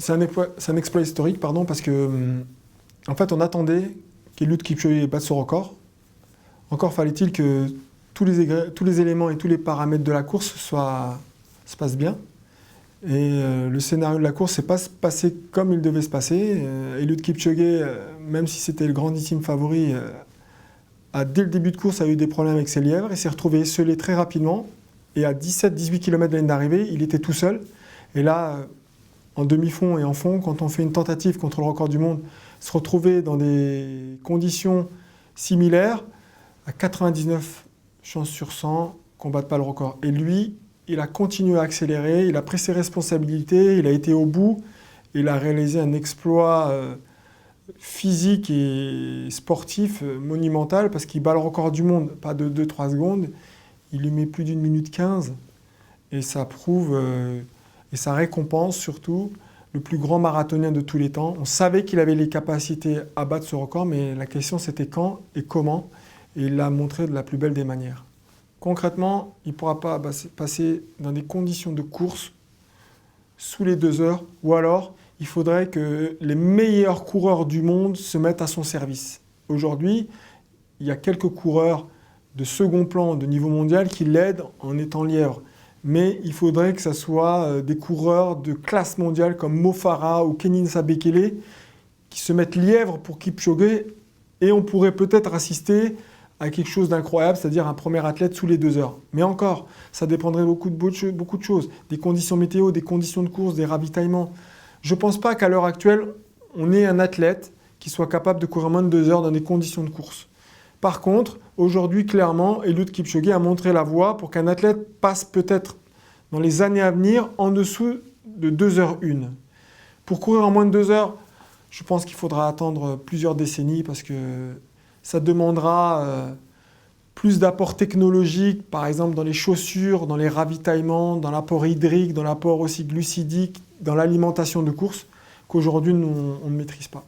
c'est un exploit historique, pardon, parce que en fait, on attendait qu'Eliud Kipchoge batte son record. Encore fallait-il que tous les éléments et tous les paramètres de la course se passent bien. Et le scénario de la course s'est pas passé comme il devait se passer. Eliud Kipchoge, même si c'était le grandissime favori, dès le début de course, a eu des problèmes avec ses lièvres et s'est retrouvé esselé très rapidement. Et à 17-18 km de la ligne d'arrivée, il était tout seul. Et là, en demi-fond et en fond, quand on fait une tentative contre le record du monde, se retrouver dans des conditions similaires, à 99 chances sur 100 qu'on ne batte pas le record. Et lui, il a continué à accélérer, il a pris ses responsabilités, il a été au bout, il a réalisé un exploit physique et sportif monumental parce qu'il bat le record du monde, pas de 2-3 secondes, il lui met plus d'1 minute 15 et ça prouve, et ça récompense surtout le plus grand marathonien de tous les temps. On savait qu'il avait les capacités à battre ce record, mais la question c'était quand et comment, et il l'a montré de la plus belle des manières. Concrètement, il ne pourra pas passer dans des conditions de course sous les 2 heures, ou alors il faudrait que les meilleurs coureurs du monde se mettent à son service. Aujourd'hui, il y a quelques coureurs de second plan de niveau mondial qui l'aident en étant lièvre. Mais il faudrait que ce soit des coureurs de classe mondiale comme Mo Farah ou Kenenisa Bekele qui se mettent lièvre pour Kipchoge, et on pourrait peut-être assister à quelque chose d'incroyable, c'est-à-dire un premier athlète sous les 2 heures. Mais encore, ça dépendrait beaucoup de choses, des conditions météo, des conditions de course, des ravitaillements. Je ne pense pas qu'à l'heure actuelle, on ait un athlète qui soit capable de courir moins de 2 heures dans des conditions de course. Par contre, aujourd'hui, clairement, Eliud Kipchoge a montré la voie pour qu'un athlète passe peut-être dans les années à venir en dessous de 2h01. Pour courir en moins de 2 heures, je pense qu'il faudra attendre plusieurs décennies parce que ça demandera plus d'apports technologiques, par exemple dans les chaussures, dans les ravitaillements, dans l'apport hydrique, dans l'apport aussi glucidique, dans l'alimentation de course, qu'aujourd'hui on ne maîtrise pas.